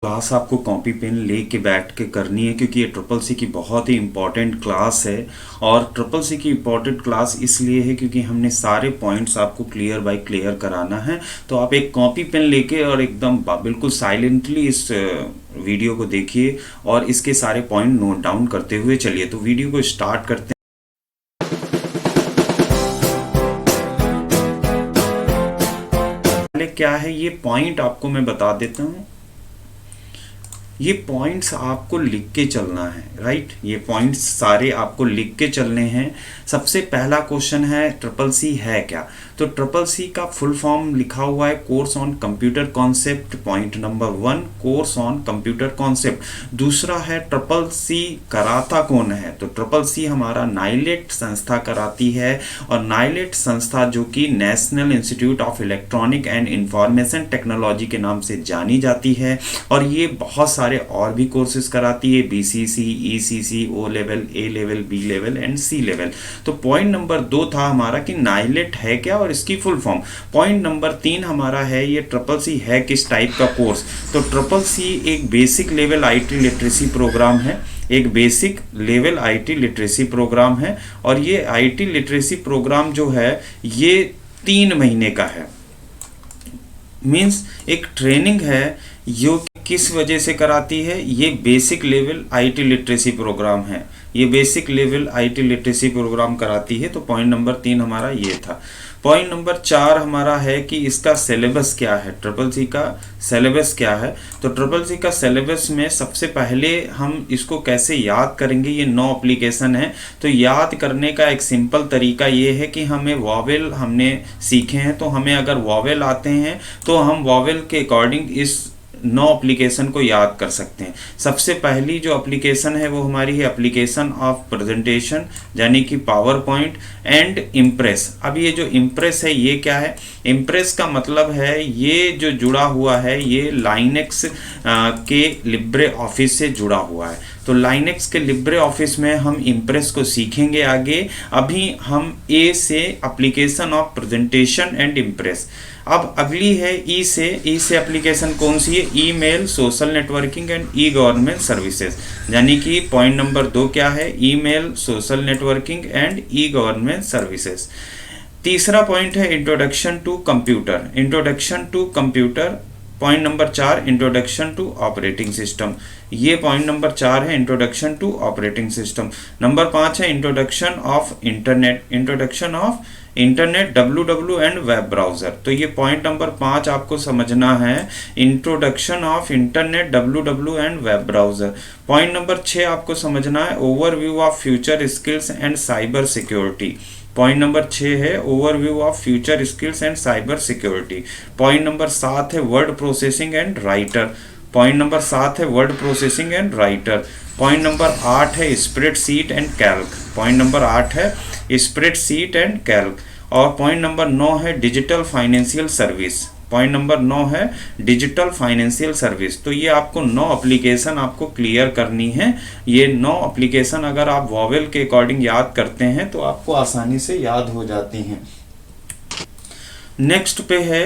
Class आपको copy pen ले के बैठ के करनी है क्योंकि ये ट्रिपल सी की बहुत ही इम्पॉर्टेंट क्लास है। और ट्रिपल सी की इम्पॉर्टेंट क्लास इसलिए है क्योंकि हमने सारे पॉइंट्स आपको क्लियर बाय क्लियर कराना है। तो आप एक कॉपी पेन लेके और एकदम बिल्कुल साइलेंटली इस वीडियो को देखिए और इसके सारे पॉइंट नोट डाउन करते हुए चलिए। तो वीडियो को स्टार्ट करते हैं। पहले क्या है ये पॉइंट आपको मैं बता देता हूँ। ये पॉइंट्स आपको लिख के चलना है, राइट। ये पॉइंट्स सारे आपको लिख के चलने हैं। सबसे पहला क्वेश्चन है ट्रिपल सी है क्या। तो ट्रिपल सी का फुल फॉर्म लिखा हुआ है course on computer concept. Point number 1 course on computer concept. दूसरा है ट्रिपल सी कराता कौन है। तो ट्रिपल सी हमारा नाइलेट संस्था कराती है और नाइलेट संस्था जो कि national institute of electronic and information technology के नाम से जानी जाती है। और ये बहुत सारे और भी कोर्सेज कराती है, BCC, ECC, O level, A level, B level and C level. तो पॉइंट नंबर 2 था हमारा कि नाइलेट है क्या और इसकी फुल फॉर्म। पॉइंट नंबर 3 हमारा है ये ट्रिपल सी है किस टाइप का कोर्स। तो ट्रिपल सी एक basic level IT literacy program है, एक basic level IT literacy program है। और ये आईटी लिटरेसी प्रोग्राम जो है ये 3 महीने का है। मीन्स एक ट्रेनिंग है जो किस वजह से कराती है। ये basic level IT literacy program है, ये basic level IT literacy program कराती है। तो पॉइंट नंबर 3 हमारा ये था। पॉइंट नंबर 4 हमारा है कि इसका सिलेबस क्या है, ट्रिपल सी का सिलेबस क्या है। तो ट्रिपल सी का सिलेबस में सबसे पहले हम इसको कैसे याद करेंगे। ये 9 एप्लीकेशन है। तो याद करने का एक सिंपल तरीका ये है कि हमें वॉवेल हमने सीखे हैं, तो हमें अगर वॉवेल आते हैं तो हम वॉवेल के अकॉर्डिंग इस 9 एप्लीकेशन को याद कर सकते हैं। सबसे पहली जो एप्लीकेशन है वो हमारी है एप्लीकेशन ऑफ प्रेजेंटेशन, यानी कि पावर पॉइंट एंड इम्प्रेस। अब ये जो इम्प्रेस है ये क्या है। इम्प्रेस का मतलब है ये जो जुड़ा हुआ है ये लाइनेक्स के लिब्रे ऑफिस से जुड़ा हुआ है। तो लाइनेक्स के लिब्रे ऑफिस में हम इम्प्रेस को सीखेंगे आगे। अभी हम ए से application of presentation and impress. अब अगली है ई से। ई से एप्लीकेशन कौन सी है, email, social networking and e government services. यानी कि पॉइंट नंबर 2 क्या है, email, social networking and e government services. तीसरा पॉइंट है introduction to computer. Introduction to computer. Point number 4 introduction to operating system. ये पॉइंट नंबर 4 है introduction to operating system. Number 5 है introduction of internet. Introduction of internet, W and web browser. तो ये point number 5 आपको समझना है, introduction of internet, W and web browser. Point number 6 आपको समझना है overview of future skills and cyber security. Point number 6 है overview of future skills and cyber security. Point number 7 है word processing and writer. Point number 7 है word processing and writer. Point number 8 है spreadsheet and Calc. Point number 8 है spreadsheet and Calc. और point number 9 है digital financial service. Point number 9 है digital financial service. तो ये आपको 9 एप्लीकेशन आपको क्लियर करनी है। ये 9 एप्लीकेशन अगर आप वॉवेल के अकॉर्डिंग याद करते हैं तो आपको आसानी से याद हो जाती हैं। नेक्स्ट पे है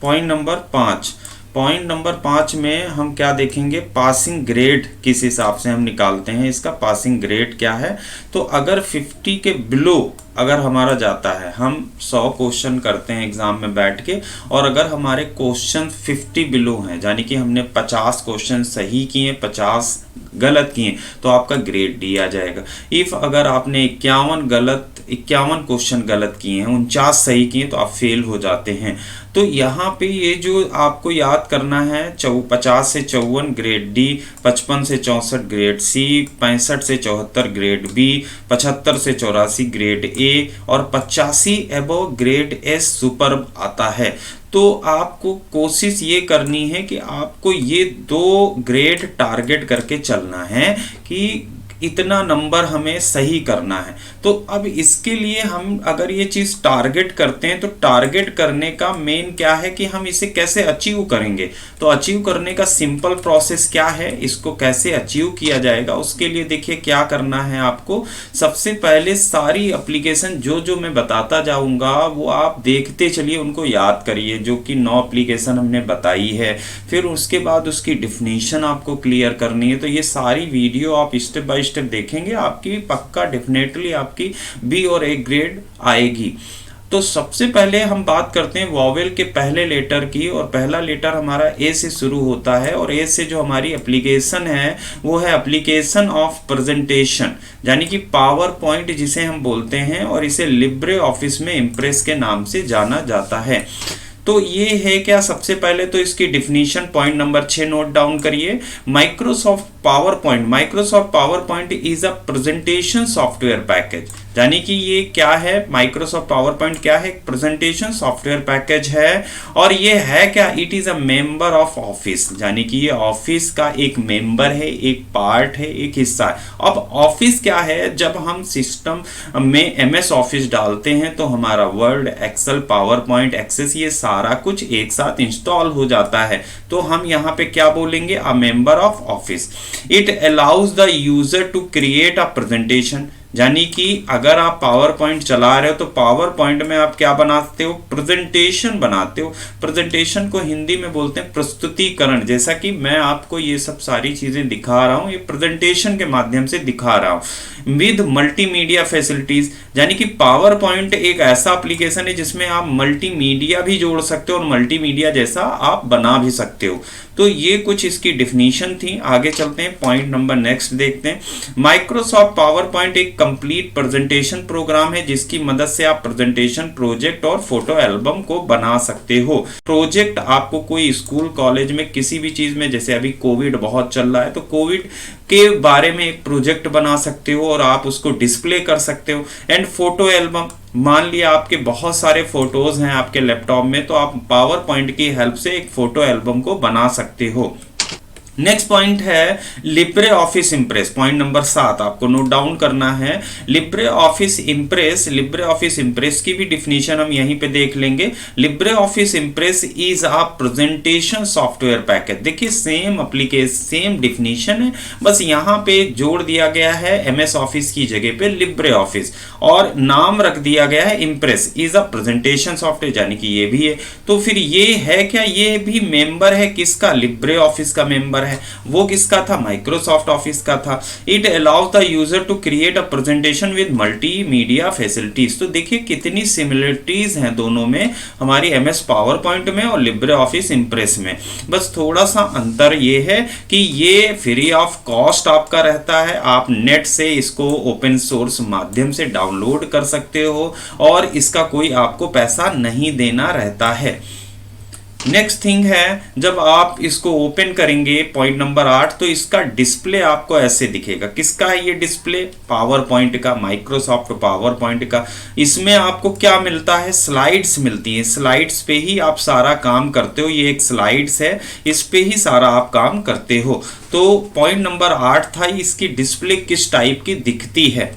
पॉइंट नंबर 5। पॉइंट नंबर 5 में हम क्या देखेंगे, पासिंग ग्रेड किस हिसाब से हम निकालते हैं, इसका पासिंग ग्रेड क्या है। तो अगर 50 के बिलो अगर हमारा जाता है, हम 100 क्वेश्चन करते हैं एग्जाम में बैठ के, और अगर हमारे क्वेश्चन 50 बिलो हैं, यानी कि हमने 50 क्वेश्चन सही किए, 50 गलत किए, तो आपका ग्रेड डी आ जाएगा। इफ अगर आपने 51 क्वेश्चन गलत किए हैं, 49 सही किए, तो आप फेल हो जाते हैं। तो यहाँ पे ये जो आपको याद करना है 50 से 54 ग्रेड डी, 55 से 64 ग्रेड सी, 65 से 74 ग्रेड बी, 75 से 84 ग्रेड ए और 85 एबव ग्रेड एस सुपर आता है। तो आपको कोशिश ये करनी है कि आपको ये 2 ग्रेड टारगेट करके चलना है कि इतना नंबर हमें सही करना है। तो अब इसके लिए हम अगर ये चीज़ टारगेट करते हैं तो टारगेट करने का मेन क्या है कि हम इसे कैसे अचीव करेंगे। तो अचीव करने का सिंपल प्रोसेस क्या है, इसको कैसे अचीव किया जाएगा, उसके लिए देखिए क्या करना है आपको। सबसे पहले सारी एप्लीकेशन जो जो मैं बताता जाऊंगा वो आप देखते चलिए, उनको याद करिए, जो कि 9 एप्लीकेशन हमने बताई है। फिर उसके बाद उसकी डिफिनीशन आपको क्लियर करनी है। तो ये सारी वीडियो आप स्टेप बाय स्टेप देखेंगे, आपकी पक्का डेफिनेटली आपकी बी और ए ग्रेड आएगी। तो सबसे पहले हम बात करते हैं वॉवेल के पहले लेटर की, और पहला लेटर हमारा ए से शुरू होता है, और ए से जो हमारी एप्लीकेशन है वो है एप्लीकेशन ऑफ प्रेजेंटेशन, यानी कि पावर पॉइंट जिसे हम बोलते हैं, और इसे लिब्रे ऑफिस में इम्प्रेस के नाम से जाना जाता है। तो ये है क्या, सबसे पहले तो इसकी definition point number 6 note down करिए। Microsoft PowerPoint is a presentation software package, यानी कि ये क्या है, माइक्रोसॉफ्ट पावर पॉइंट क्या है, प्रेजेंटेशन सॉफ्टवेयर पैकेज है। और ये है क्या, it is a member of office, यानी कि ये ऑफिस का एक मेंबर है, एक पार्ट है, एक हिस्सा है। अब ऑफिस क्या है, जब हम सिस्टम में एमएस ऑफिस डालते हैं तो हमारा Word, Excel, PowerPoint, Access, ये सारा कुछ एक साथ इंस्टॉल हो जाता है। तो हम यहाँ पे क्या बोलेंगे, a member of Office. It allows the user to create a presentation, यानी कि अगर आप पावर पॉइंट चला रहे हो तो पावर पॉइंट में आप क्या बनाते हो, प्रेजेंटेशन बनाते हो। प्रेजेंटेशन को हिंदी में बोलते हैं प्रस्तुतिकरण। जैसा कि मैं आपको ये सब सारी चीजें दिखा रहा हूं, ये प्रेजेंटेशन के माध्यम से दिखा रहा हूं विद मल्टीमीडिया फैसिलिटीज, यानी कि पावर पॉइंट एक ऐसा एप्लीकेशन है जिसमें आप मल्टीमीडिया भी जोड़ सकते हो और मल्टीमीडिया जैसा आप बना भी सकते हो। तो ये कुछ इसकी डिफिनीशन थी। आगे चलते हैं, पॉइंट नंबर नेक्स्ट देखते हैं। माइक्रोसॉफ्ट पावर पॉइंट एक कंप्लीट प्रेजेंटेशन प्रोग्राम है जिसकी मदद से आप प्रेजेंटेशन, प्रोजेक्ट और फोटो एल्बम को बना सकते हो। प्रोजेक्ट आपको कोई स्कूल, कॉलेज में किसी भी चीज में, जैसे अभी कोविड बहुत चल रहा है तो कोविड के बारे में एक प्रोजेक्ट बना सकते हो और आप उसको डिस्प्ले कर सकते हो। एंड फोटो एल्बम, मान लिया आपके बहुत सारे फोटोज हैं आपके लैपटॉप में, तो आप पावर पॉइंट की हेल्प से एक फोटो एल्बम को बना सकते हो। नेक्स्ट पॉइंट है Libre office impress, point number 7 आपको नोट डाउन करना है। लिब्रे ऑफिस इम्प्रेस की भी डिफिनीशन हम यहीं पे देख लेंगे। Libre office impress is a presentation software package. देखिए सेम एप्लीकेशन, सेम डिफिनीशन है, बस यहाँ पे जोड़ दिया गया है एमएस ऑफिस की जगह पे लिब्रे ऑफिस, और नाम रख दिया गया है impress is a presentation software, यानी कि ये भी है। तो फिर ये है क्या, ये भी मेंबर है किसका, लिब्रे ऑफिस का मेंबर है। वो किसका था, माइक्रोसॉफ्ट ऑफिस का था। It allows the user to create a presentation with multimedia facilities. तो देखिए कितनी सिमिलरिटीज हैं दोनों में, हमारी एमएस पावर पॉइंट में और लिब्रे ऑफिस इम्प्रेस में। बस थोड़ा सा अंतर ये है कि ये फ्री ऑफ कॉस्ट आपका रहता है, आप नेट से इसको ओपन सोर्स माध्यम से डाउनलोड कर सकते हो और इसका कोई आपको पैसा नहीं देना रहता है। नेक्स्ट थिंग है, जब आप इसको ओपन करेंगे, पॉइंट नंबर 8, तो इसका डिस्प्ले आपको ऐसे दिखेगा। किसका है ये डिस्प्ले, पावर पॉइंट का, माइक्रोसॉफ्ट पावर पॉइंट का। इसमें आपको क्या मिलता है, स्लाइड्स मिलती हैं। स्लाइड्स पे ही आप सारा काम करते हो, ये एक स्लाइड्स है, इस पे ही सारा आप काम करते हो। तो पॉइंट नंबर 8 था, इसकी डिस्प्ले किस टाइप की दिखती है।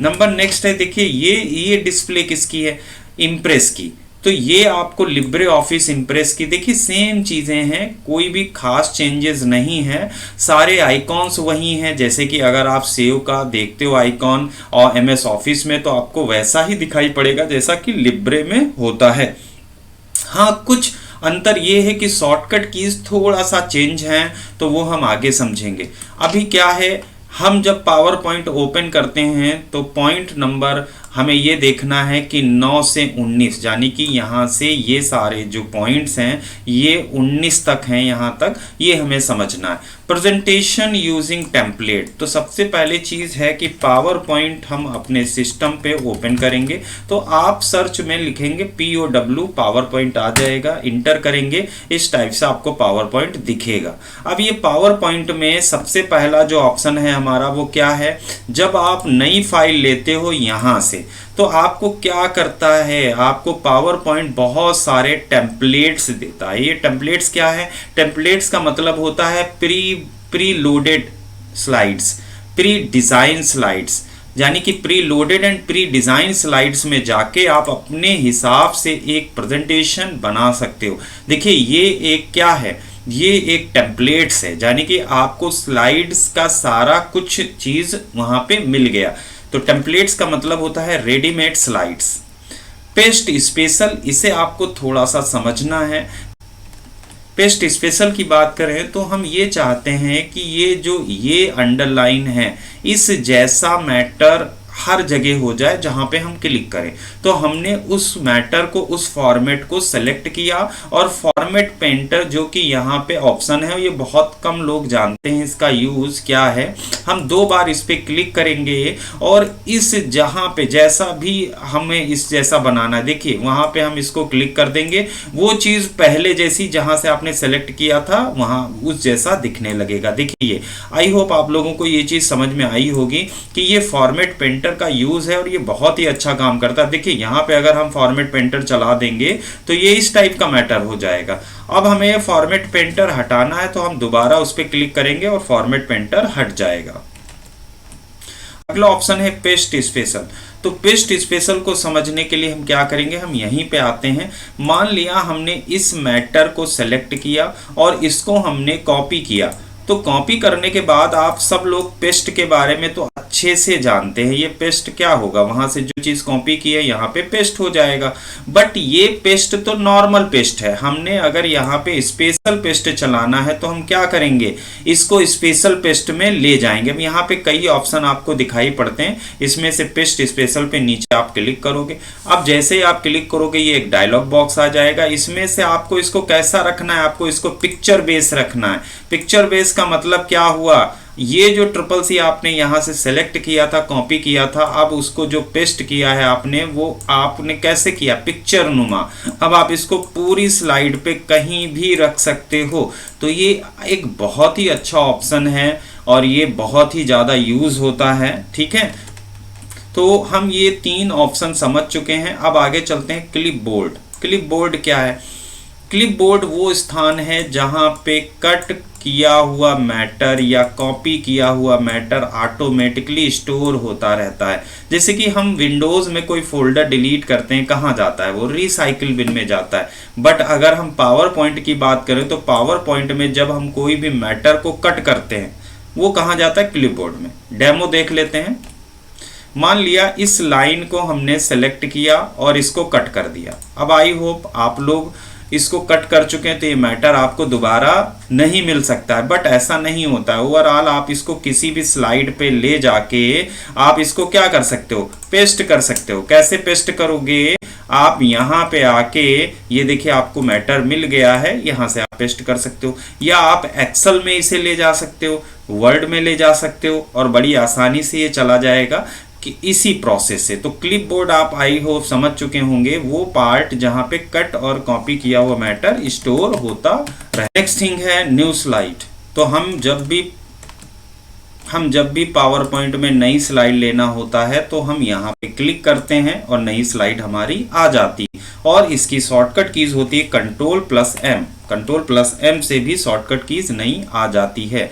नंबर नेक्स्ट है, देखिए ये डिस्प्ले किसकी है, इम्प्रेस की। तो ये आपको लिब्रे ऑफिस इम्प्रेस की, देखिए सेम चीजें हैं, कोई भी खास चेंजेस नहीं है, सारे आइकॉन्स वही हैं। जैसे कि अगर आप सेव का देखते हो आइकॉन और एमएस ऑफिस में, तो आपको वैसा ही दिखाई पड़ेगा जैसा कि लिब्रे में होता है। हाँ, कुछ अंतर ये है कि शॉर्टकट कीज थोड़ा सा चेंज हैं, तो वो हम आगे समझेंगे। अभी क्या है, हम जब पावर पॉइंट ओपन करते हैं तो पॉइंट नंबर हमें ये देखना है कि 9 से 19, यानी कि यहाँ से ये सारे जो पॉइंट्स हैं ये 19 तक हैं, यहाँ तक ये हमें समझना है। प्रेजेंटेशन यूजिंग टेम्पलेट, तो सबसे पहले चीज़ है कि पावर पॉइंट हम अपने सिस्टम पे ओपन करेंगे, तो आप सर्च में लिखेंगे POW, पावर पॉइंट आ जाएगा, इंटर करेंगे, इस टाइप से आपको पावर पॉइंट दिखेगा। अब ये पावर पॉइंट में सबसे पहला जो ऑप्शन है हमारा वो क्या है, जब आप नई फाइल लेते हो यहाँ से, तो आपको क्या करता है, आपको पावर पॉइंट बहुत सारे टेम्पलेट्स देता है। ये टेम्पलेट्स क्या है, टेम्पलेट्स का मतलब होता है pre loaded slides. Pre design slides, यानी कि pre loaded and pre design slides में जाके आप अपने हिसाब से एक प्रेजेंटेशन बना सकते हो। देखिए ये एक क्या है, ये एक टेम्पलेट्स है, यानी कि आपको स्लाइड्स का सारा कुछ चीज़ वहाँ पे मिल गया। तो टेम्पलेट्स का मतलब होता है रेडीमेड स्लाइड्स। पेस्ट स्पेशल, इसे आपको थोड़ा सा समझना है। पेस्ट स्पेशल की बात करें तो हम ये चाहते हैं कि ये जो ये अंडरलाइन है इस जैसा मैटर हर जगह हो जाए जहां पे हम क्लिक करें। तो हमने उस मैटर को, उस फॉर्मेट को सेलेक्ट किया और फॉर्मेट पेंटर जो कि यहाँ पे ऑप्शन है, ये बहुत कम लोग जानते हैं इसका यूज़ क्या है। हम 2 बार इस पे क्लिक करेंगे और इस जहाँ पे जैसा भी हमें इस जैसा बनाना है, देखिए वहाँ पे हम इसको क्लिक कर देंगे, वो चीज़ पहले जैसी जहाँ से आपने सेलेक्ट किया था वहाँ उस जैसा दिखने लगेगा। देखिए आई होप आप लोगों को ये चीज़ समझ में आई होगी कि ये फॉर्मेट पेंटर का यूज है और ये बहुत ही अच्छा काम करता है। देखिए यहाँ पे अगर हम फॉर्मेट पेंटर चला देंगे तो ये इस टाइप का मैटर हो जाएगा। अब हमें फॉर्मेट पेंटर हटाना है तो हम दोबारा उस पर क्लिक करेंगे और फॉर्मेट पेंटर हट जाएगा। अगला ऑप्शन है पेस्ट स्पेशल। तो पेस्ट स्पेशल को समझने के लिए हम क्या करेंगे, हम यहीं पे आते हैं। मान लिया हमने इस मैटर को सेलेक्ट किया और इसको हमने कॉपी किया। तो कॉपी करने के बाद आप सब लोग पेस्ट के बारे में तो अच्छे से जानते हैं। ये पेस्ट क्या होगा, वहां से जो चीज कॉपी की है यहाँ पे पेस्ट हो जाएगा। बट ये पेस्ट तो नॉर्मल पेस्ट है। हमने अगर यहाँ पे स्पेशल पेस्ट चलाना है तो हम क्या करेंगे, इसको स्पेशल पेस्ट में ले जाएंगे। अब यहाँ पे कई ऑप्शन आपको दिखाई पड़ते हैं, इसमें से पेस्ट स्पेशल पे नीचे आप क्लिक करोगे। अब जैसे ही आप क्लिक करोगे ये एक डायलॉग बॉक्स आ जाएगा। इसमें से आपको इसको कैसा रखना है, आपको इसको पिक्चर बेस रखना है। पिक्चर बेस का मतलब क्या हुआ, ये जो ट्रिपल सी आपने यहाँ से सेलेक्ट किया था, कॉपी किया था, अब उसको जो पेस्ट किया है आपने, वो आपने कैसे किया, पिक्चर नुमा। अब आप इसको पूरी स्लाइड पे कहीं भी रख सकते हो। तो ये एक बहुत ही अच्छा ऑप्शन है और ये बहुत ही ज़्यादा यूज़ होता है। ठीक है, तो हम ये 3 ऑप्शन समझ चुके हैं। अब आगे चलते हैं क्लिप बोर्ड। क्लिप बोर्ड क्या है, क्लिप बोर्ड वो स्थान है जहाँ पे कट किया हुआ मैटर या कॉपी किया हुआ मैटर ऑटोमेटिकली स्टोर होता रहता है। जैसे कि हम विंडोज़ में कोई फोल्डर डिलीट करते हैं, कहाँ जाता है वो, रिसाइकिल बिन में जाता है। बट अगर हम पावर पॉइंट की बात करें तो पावर पॉइंट में जब हम कोई भी मैटर को कट करते हैं वो कहाँ जाता है, क्लिपबोर्ड में। डेमो देख लेते हैं। मान लिया इस लाइन को हमने सेलेक्ट किया और इसको कट कर दिया। अब आई होप आप लोग इसको कट कर चुके हैं तो ये मैटर आपको दोबारा नहीं मिल सकता है। बट ऐसा नहीं होता है। ओवरऑल आप इसको किसी भी स्लाइड पे ले जाके आप इसको क्या कर सकते हो, पेस्ट कर सकते हो। कैसे पेस्ट करोगे, आप यहाँ पे आके ये देखिए आपको मैटर मिल गया है, यहाँ से आप पेस्ट कर सकते हो। या आप एक्सेल में इसे ले जा सकते हो, वर्ड में ले जा सकते हो और बड़ी आसानी से ये चला जाएगा कि इसी प्रोसेस से। तो क्लिप बोर्ड आप आई होप समझ चुके होंगे, वो पार्ट जहां पे कट और कॉपी किया हुआ मैटर स्टोर होता रहे। नेक्स्ट थिंग है न्यू स्लाइड। तो हम जब भी पावर पॉइंट में नई स्लाइड लेना होता है तो हम यहाँ पे क्लिक करते हैं और नई स्लाइड हमारी आ जाती है। और इसकी शॉर्टकट कीज होती है Ctrl+M। Ctrl+M से भी शॉर्टकट कीज नई आ जाती है।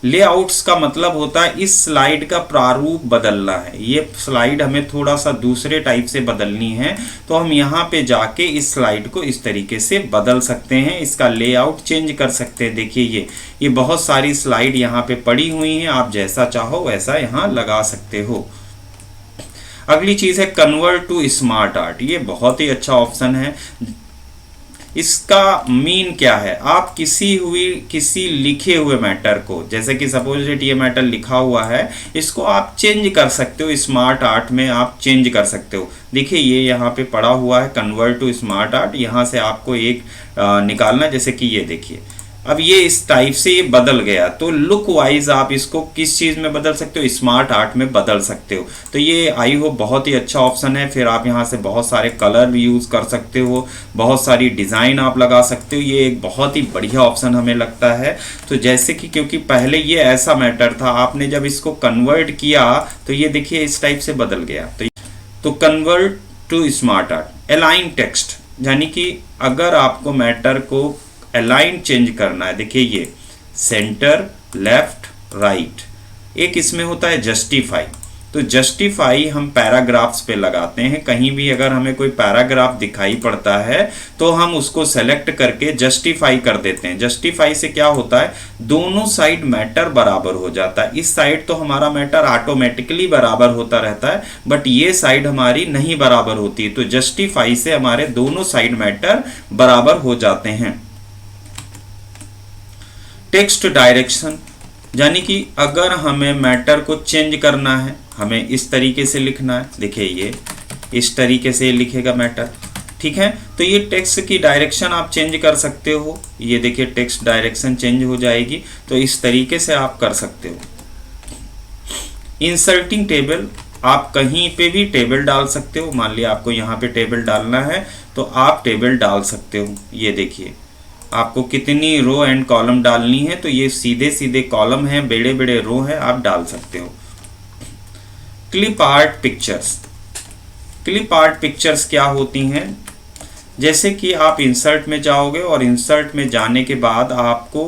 लेआउट्स का मतलब होता है इस स्लाइड का प्रारूप बदलना है। ये स्लाइड हमें थोड़ा सा दूसरे टाइप से बदलनी है तो हम यहाँ पे जाके इस स्लाइड को इस तरीके से बदल सकते हैं, इसका लेआउट चेंज कर सकते हैं। देखिए ये बहुत सारी स्लाइड यहाँ पे पड़ी हुई हैं, आप जैसा चाहो वैसा यहाँ लगा सकते हो। अगली चीज़ है कन्वर्ट टू स्मार्ट आर्ट। ये बहुत ही अच्छा ऑप्शन है। इसका मीन क्या है, आप किसी लिखे हुए मैटर को, जैसे कि सपोज ये मैटर लिखा हुआ है, इसको आप चेंज कर सकते हो। स्मार्ट आर्ट में आप चेंज कर सकते हो। देखिए ये यहाँ पे पड़ा हुआ है कन्वर्ट टू स्मार्ट आर्ट। यहाँ से आपको एक निकालना है, जैसे कि ये देखिए अब ये इस टाइप से ये बदल गया। तो लुक वाइज आप इसको किस चीज़ में बदल सकते हो, स्मार्ट आर्ट में बदल सकते हो। तो ये आई होप बहुत ही अच्छा ऑप्शन है। फिर आप यहाँ से बहुत सारे कलर भी यूज़ कर सकते हो, बहुत सारी डिज़ाइन आप लगा सकते हो। ये एक बहुत ही बढ़िया ऑप्शन हमें लगता है। तो जैसे कि क्योंकि पहले ये ऐसा मैटर था, आपने जब इसको कन्वर्ट किया तो ये देखिए इस टाइप से बदल गया। तो convert to SmartArt. Align text, यानी कि अगर आपको मैटर को अलाइन चेंज करना है, देखिए ये सेंटर, लेफ्ट, राइट, एक इसमें होता है जस्टिफाई। तो जस्टिफाई हम पैराग्राफ्स पे लगाते हैं। कहीं भी अगर हमें कोई पैराग्राफ दिखाई पड़ता है तो हम उसको सेलेक्ट करके जस्टिफाई कर देते हैं। जस्टिफाई से क्या होता है, दोनों साइड मैटर बराबर हो जाता है। इस साइड तो हमारा मैटर ऑटोमेटिकली बराबर होता रहता है, बट ये साइड हमारी नहीं बराबर होती है। तो जस्टिफाई से हमारे दोनों साइड मैटर बराबर हो जाते हैं। टेक्स्ट डायरेक्शन, यानी कि अगर हमें मैटर को चेंज करना है, हमें इस तरीके से लिखना है। देखिए ये इस तरीके से लिखेगा मैटर, ठीक है। तो ये टेक्स्ट की डायरेक्शन आप चेंज कर सकते हो। ये देखिए टेक्स्ट डायरेक्शन चेंज हो जाएगी, तो इस तरीके से आप कर सकते हो। इंसर्टिंग टेबल, आप कहीं पे भी टेबल डाल सकते हो। मान लिया आपको यहाँ पे टेबल डालना है तो आप टेबल डाल सकते हो। ये देखिए आपको कितनी रो एंड कॉलम डालनी है, तो ये सीधे सीधे कॉलम है, बड़े बड़े रो है, आप डाल सकते हो। Clip art pictures, clip art pictures क्या होती हैं, जैसे कि आप इंसर्ट में जाओगे और इंसर्ट में जाने के बाद आपको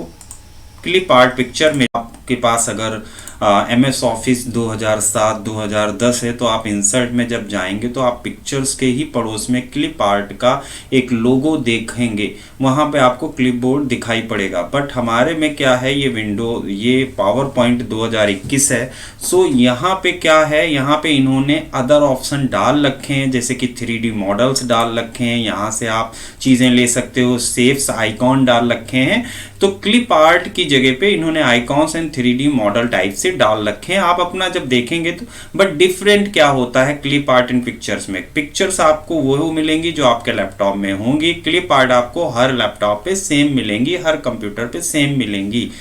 क्लिप आर्ट पिक्चर में, आपके पास अगर MS ऑफिस 2007 2010 है तो आप इंसर्ट में जब जाएंगे तो आप पिक्चर्स के ही पड़ोस में क्लिप आर्ट का एक लोगो देखेंगे, वहाँ पे आपको क्लिपबोर्ड दिखाई पड़ेगा। बट हमारे में क्या है, ये विंडो, ये पावर पॉइंट 2021 है। सो यहाँ पे क्या है, यहाँ पे इन्होंने अदर ऑप्शन डाल रखे हैं, जैसे कि 3D मॉडल्स डाल रखे हैं, यहाँ से आप चीज़ें ले सकते हो, सेव्स आइकॉन डाल रखे हैं। तो क्लिप आर्ट की जगह पे इन्होंने icons and 3D model type से डाल रखे हैं। आप अपना जब देखेंगे तो, बट डिफरेंट क्या होता है क्लिप आर्ट इन पिक्चर्स में, पिक्चर्स आपको वो मिलेंगी जो आपके लैपटॉप में होंगी, क्लिप आर्ट आपको हर लैपटॉप पे सेम मिलेंगी, हर कंप्यूटर पे सेम मिलेंगी।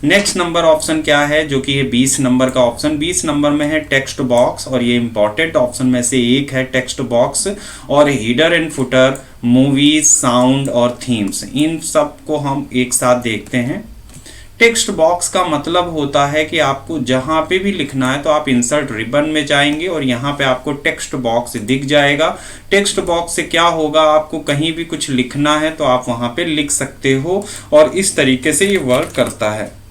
नेक्स्ट नंबर ऑप्शन क्या है, जो कि ये 20 नंबर का ऑप्शन, 20 नंबर में है टेक्स्ट बॉक्स, और ये इंपॉर्टेंट ऑप्शन में से एक है टेक्स्ट बॉक्स। और header and footer, movies, sound और थीम्स, इन सब को हम एक साथ देखते हैं। टेक्स्ट बॉक्स का मतलब होता है कि आपको जहां पे भी लिखना है तो आप इंसर्ट रिबन में जाएंगे और यहाँ पे आपको टेक्स्ट बॉक्स दिख जाएगा। टेक्स्ट बॉक्स से क्या होगा, आपको कहीं भी कुछ लिखना है तो आप वहां पे लिख सकते हो, और इस तरीके से ये वर्क करता है।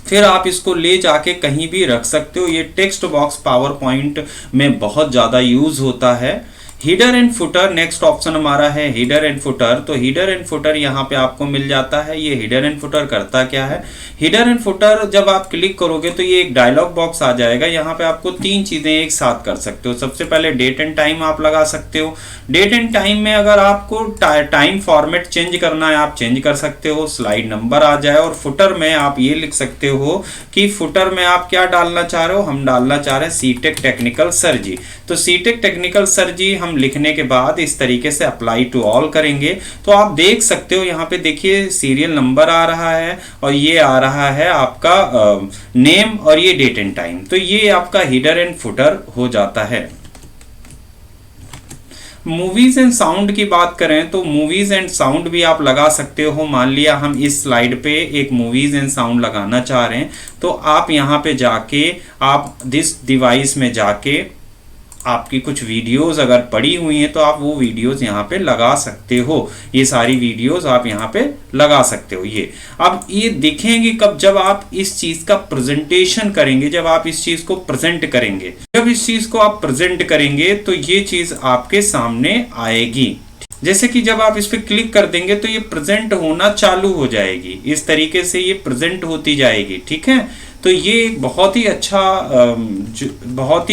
फिर आप इसको ले जाके कहीं भी रख सकते हो। ये टेक्स्ट बॉक्स पावर पॉइंट में बहुत ज़्यादा यूज होता है। Header and footer, next option हमारा है हीडर एंड फुटर। तो हीडर एंड फुटर यहाँ पे आपको मिल जाता है। ये हीडर एंड फुटर करता क्या है, हीडर एंड फुटर जब आप क्लिक करोगे तो ये एक डायलॉग बॉक्स आ जाएगा। यहाँ पे आपको 3 चीजें एक साथ कर सकते हो। सबसे पहले डेट एंड टाइम आप लगा सकते हो। डेट एंड टाइम में अगर आपको टाइम फॉर्मेट चेंज करना है आप चेंज कर सकते हो, स्लाइड नंबर आ जाए। और फुटर में आप ये लिख सकते हो कि फुटर में आप क्या डालना चाह रहे हो, हम डालना चाह रहे हैं सीटेक टेक्निकल सर जी। तो सीटेक टेक्निकल सर जी हम लिखने के बाद इस तरीके से अप्लाई टू ऑल करेंगे तो आप देख सकते हो यहाँ पे देखिए सीरियल नंबर आ रहा है और ये आ रहा है आपका नेम और ये डेट एंड टाइम। तो ये आपका हीडर एंड फुटर हो जाता है। मूवीज एंड साउंड की बात करें तो मूवीज एंड साउंड भी आप लगा सकते हो। मान लिया हम इस स्लाइड पे एक मूवीज एंड साउंड लगाना चाह रहे हैं तो आप यहाँ पे जाके आप दिस डिवाइस में जाके आपकी कुछ वीडियोस अगर पड़ी हुई हैं तो आप वो वीडियोस यहाँ पे लगा सकते हो। ये सारी वीडियोस आप यहाँ पे लगा सकते हो। ये अब ये दिखेंगे कब, जब आप इस चीज का प्रेजेंटेशन करेंगे, जब आप इस चीज को प्रेजेंट करेंगे। जब इस चीज को आप प्रेजेंट करेंगे तो ये चीज आपके सामने आएगी। जैसे कि जब आप इस पर क्लिक कर देंगे तो ये प्रेजेंट होना चालू हो जाएगी। इस तरीके से ये प्रेजेंट होती जाएगी, ठीक है। तो ये एक बहुत ही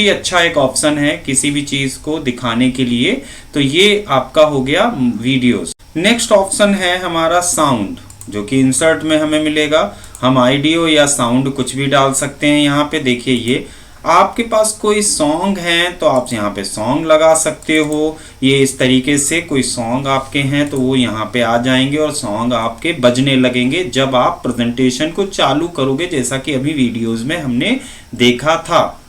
अच्छा एक ऑप्शन है किसी भी चीज को दिखाने के लिए। तो ये आपका हो गया वीडियोस। नेक्स्ट ऑप्शन है हमारा साउंड, जो कि इंसर्ट में हमें मिलेगा। हम ऑडियो या साउंड कुछ भी डाल सकते हैं। यहाँ पे देखिए ये आपके पास कोई सॉन्ग है तो आप यहाँ पे सॉन्ग लगा सकते हो। ये इस तरीके से कोई सॉन्ग आपके हैं तो वो यहाँ पे आ जाएंगे और सॉन्ग आपके बजने लगेंगे जब आप प्रेजेंटेशन को चालू करोगे, जैसा कि अभी वीडियोस में हमने देखा था।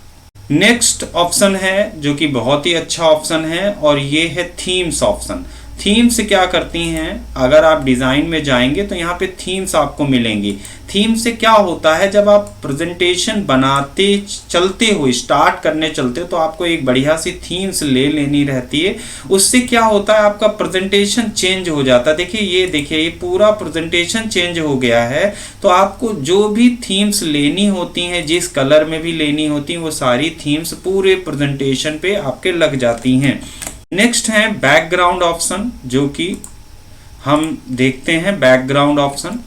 नेक्स्ट ऑप्शन है जो कि बहुत ही अच्छा ऑप्शन है और ये है थीम्स ऑप्शन। थीम्स क्या करती हैं, अगर आप डिज़ाइन में जाएंगे तो यहाँ पे थीम्स आपको मिलेंगी। थीम से क्या होता है, जब आप प्रेजेंटेशन बनाते चलते हो, स्टार्ट करने चलते हो, तो आपको एक बढ़िया सी थीम्स ले लेनी रहती है। उससे क्या होता है, आपका प्रेजेंटेशन चेंज हो जाता है। देखिए ये पूरा प्रेजेंटेशन चेंज हो गया है। तो आपको जो भी थीम्स लेनी होती हैं, जिस कलर में भी लेनी होती हैं, वो सारी थीम्स पूरे प्रेजेंटेशन पे आपके लग जाती हैं। नेक्स्ट है बैकग्राउंड ऑप्शन, जो कि हम देखते हैं बैकग्राउंड ऑप्शन।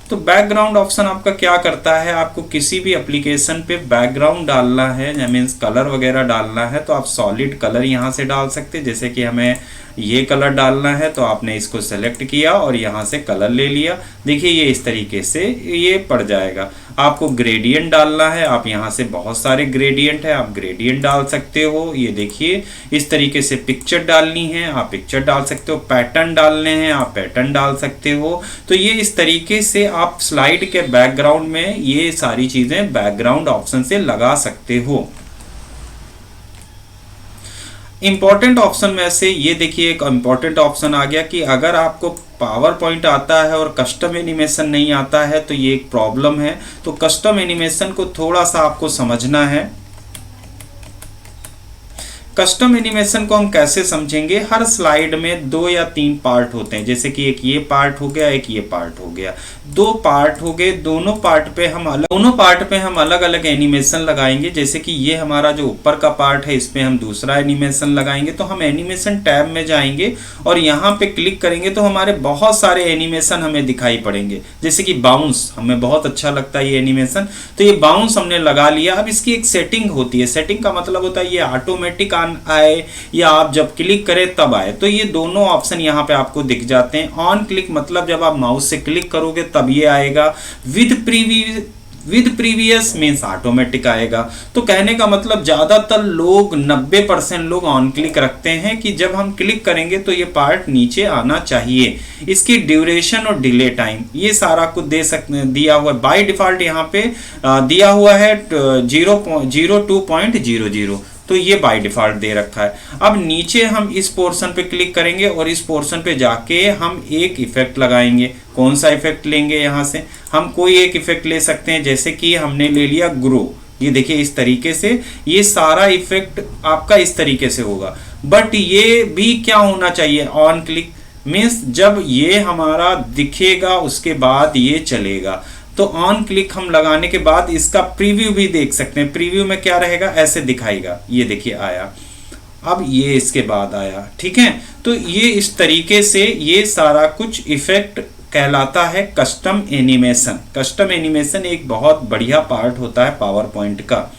तो बैकग्राउंड ऑप्शन आपका क्या करता है, आपको किसी भी एप्लीकेशन पे बैकग्राउंड डालना है, मीन्स कलर वगैरह डालना है, तो आप सॉलिड कलर यहाँ से डाल सकते हैं। जैसे कि हमें ये कलर डालना है, तो आपने इसको सेलेक्ट किया और यहाँ से कलर ले लिया। देखिए ये इस तरीके से ये पड़ जाएगा। आपको ग्रेडियंट डालना है, आप यहाँ से बहुत सारे ग्रेडियंट है, आप ग्रेडियंट डाल सकते हो। ये देखिए इस तरीके से पिक्चर डालनी है, आप पिक्चर डाल सकते हो। पैटर्न डालने हैं, आप पैटर्न डाल सकते हो। तो ये इस तरीके से आप स्लाइड के बैकग्राउंड में ये सारी चीजें बैकग्राउंड ऑप्शन से लगा सकते हो। इंपॉर्टेंट ऑप्शन में से ये देखिए एक इंपॉर्टेंट ऑप्शन आ गया कि अगर आपको पावर पॉइंट आता है और कस्टम एनिमेशन नहीं आता है, तो ये एक प्रॉब्लम है। तो कस्टम एनिमेशन को थोड़ा सा आपको समझना है। कस्टम एनिमेशन को हम कैसे समझेंगे, हर स्लाइड में 2 या 3 पार्ट होते हैं। जैसे कि एक ये पार्ट हो गया, एक ये पार्ट हो गया, 2 पार्ट हो गए। दोनों पार्ट पे हम अलग अलग एनिमेशन लगाएंगे। जैसे कि ये हमारा जो ऊपर का पार्ट है, इसमें हम दूसरा एनिमेशन लगाएंगे। तो हम एनिमेशन टैब में जाएंगे और यहाँ पे क्लिक करेंगे तो हमारे बहुत सारे एनिमेशन हमें दिखाई पड़ेंगे। जैसे कि बाउंस, हमें बहुत अच्छा लगता है ये एनिमेशन, तो ये बाउंस हमने लगा लिया। अब इसकी एक सेटिंग होती है। सेटिंग का मतलब होता है ये ऑटोमेटिक आए या आप जब क्लिक करें तब आए। तो ये दोनों ऑप्शन यहाँ पे आपको दिख जाते हैं। ऑन क्लिक मतलब जब आप माउस से क्लिक करोगे तब ये आएगा। विद प्रीवियस मीन्स ऑटोमेटिक आएगा। तो कहने का मतलब ज्यादातर लोग 90% लोग ऑन क्लिक रखते हैं कि जब हम क्लिक करेंगे तो ये पार्ट नीचे आना चाहिए। इसकी ड्यूरेशन और डिले टाइम ये सारा कुछ दे सकते दिया हुआ है। बाय डिफॉल्ट यहाँ पे दिया हुआ है 0.02.00, तो ये बाय डिफॉल्ट दे रखा है। अब नीचे हम इस पोर्शन पे क्लिक करेंगे और इस पोर्शन पे जाके हम एक इफेक्ट लगाएंगे। कौन सा इफेक्ट लेंगे, यहाँ से हम कोई एक इफेक्ट ले सकते हैं। जैसे कि हमने ले लिया ग्रो। ये देखिए इस तरीके से ये सारा इफेक्ट आपका इस तरीके से होगा। बट ये भी क्या होना चाहिए, ऑन क्लिक मीन्स जब ये हमारा दिखेगा उसके बाद ये चलेगा। तो ऑन क्लिक हम लगाने के बाद इसका प्रीव्यू भी देख सकते हैं। प्रीव्यू में क्या रहेगा, ऐसे दिखाएगा। ये देखिए आया, अब ये इसके बाद आया, ठीक है। तो ये इस तरीके से ये सारा कुछ इफेक्ट कहलाता है कस्टम एनिमेशन। कस्टम एनिमेशन एक बहुत बढ़िया पार्ट होता है पावर पॉइंट का।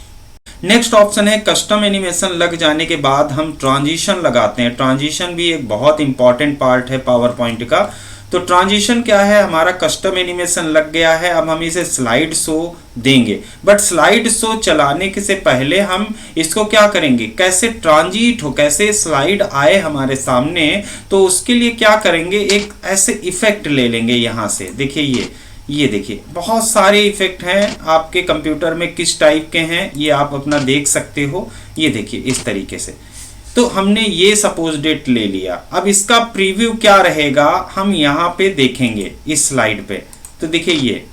नेक्स्ट ऑप्शन है कस्टम एनिमेशन लग जाने के बाद हम ट्रांजिशन लगाते हैं। ट्रांजिशन भी एक बहुत इंपॉर्टेंट पार्ट है पावर पॉइंट का। तो ट्रांजिशन क्या है, हमारा कस्टम एनिमेशन लग गया है। अब हम इसे स्लाइड शो देंगे, बट स्लाइड शो चलाने के से पहले हम इसको क्या करेंगे, कैसे ट्रांजिट हो, कैसे स्लाइड आए हमारे सामने। तो उसके लिए क्या करेंगे, एक ऐसे इफेक्ट ले लेंगे यहाँ से। देखिए ये देखिए बहुत सारे इफेक्ट हैं आपके कंप्यूटर में, किस टाइप के हैं ये आप अपना देख सकते हो। ये देखिए इस तरीके से। तो हमने ये सपोज डेट ले लिया। अब इसका प्रीव्यू क्या रहेगा हम यहाँ पे देखेंगे इस स्लाइड पे। तो देखिए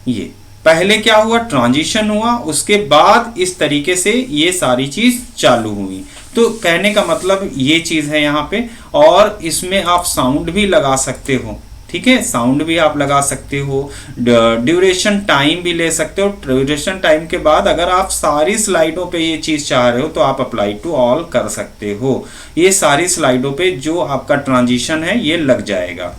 ये पहले क्या हुआ, ट्रांजिशन हुआ, उसके बाद इस तरीके से ये सारी चीज चालू हुई। तो कहने का मतलब ये चीज है यहाँ पे। और इसमें आप साउंड भी लगा सकते हो, ठीक है, साउंड भी आप लगा सकते हो। ड्यूरेशन टाइम भी ले सकते हो। ड्यूरेशन टाइम के बाद अगर आप सारी स्लाइडों पे ये चीज चाह रहे हो तो आप अप्लाई टू ऑल कर सकते हो। ये सारी स्लाइडों पे जो आपका ट्रांजिशन है ये लग जाएगा।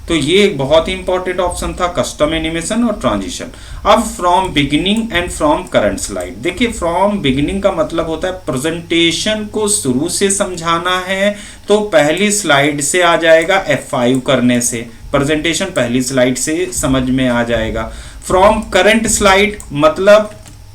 तो ये एक बहुत ही इंपॉर्टेंट ऑप्शन था, कस्टम एनिमेशन और ट्रांजिशन। अब from beginning and from current slide. देखिए फ्रॉम बिगिनिंग का मतलब होता है प्रेजेंटेशन को शुरू से समझाना है तो पहली स्लाइड से आ जाएगा। F5 करने से प्रेजेंटेशन पहली स्लाइड से समझ में आ जाएगा। फ्रॉम करंट स्लाइड मतलब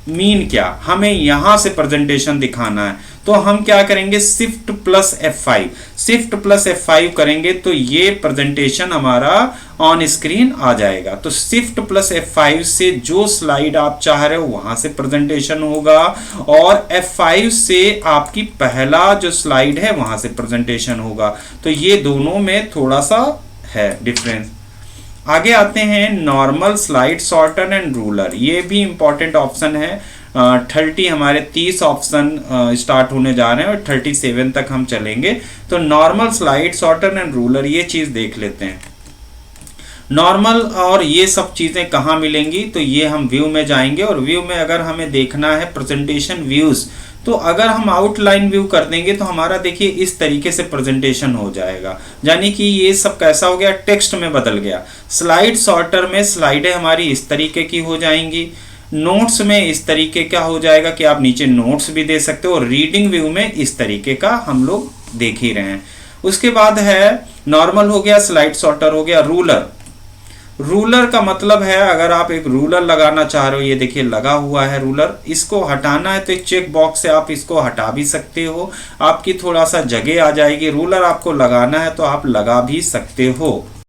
मीन क्या, हमें यहां से प्रेजेंटेशन दिखाना है तो हम क्या करेंगे, shift plus F5, shift plus F5 करेंगे तो ये प्रेजेंटेशन हमारा ऑन स्क्रीन आ जाएगा। तो शिफ्ट प्लस F5 से जो स्लाइड आप चाह रहे हो वहां से प्रेजेंटेशन होगा, और F5 से आपकी पहला जो स्लाइड है वहां से प्रेजेंटेशन होगा। तो ये दोनों में थोड़ा सा है डिफरेंस। आगे आते हैं normal slide sorter and ruler, ये भी इंपॉर्टेंट ऑप्शन है। 30 हमारे 30 ऑप्शन स्टार्ट होने जा रहे हैं और 37 तक हम चलेंगे। तो normal slide sorter and ruler, ये चीज देख लेते हैं। नॉर्मल और ये सब चीजें कहाँ मिलेंगी, तो ये हम व्यू में जाएंगे, और व्यू में अगर हमें देखना है प्रेजेंटेशन व्यूज, तो अगर हम आउटलाइन व्यू कर देंगे तो हमारा देखिए इस तरीके से प्रेजेंटेशन हो जाएगा, यानी कि ये सब कैसा हो गया, टेक्स्ट में बदल गया। स्लाइड सॉर्टर में स्लाइडें हमारी इस तरीके की हो जाएंगी, नोट्स में इस तरीके का हो जाएगा कि आप नीचे नोट्स भी दे सकते हो, और रीडिंग व्यू में इस तरीके का हम लोग देख ही रहे हैं। उसके बाद है नॉर्मल हो गया, स्लाइड सॉर्टर हो गया, रूलर। रूलर का मतलब है अगर आप एक रूलर लगाना चाह रहे हो, ये देखिए लगा हुआ है रूलर, इसको हटाना है तो एक चेक बॉक्स से आप इसको हटा भी सकते हो, आपकी थोड़ा सा जगह आ जाएगी। रूलर आपको लगाना है तो आप लगा भी सकते हो।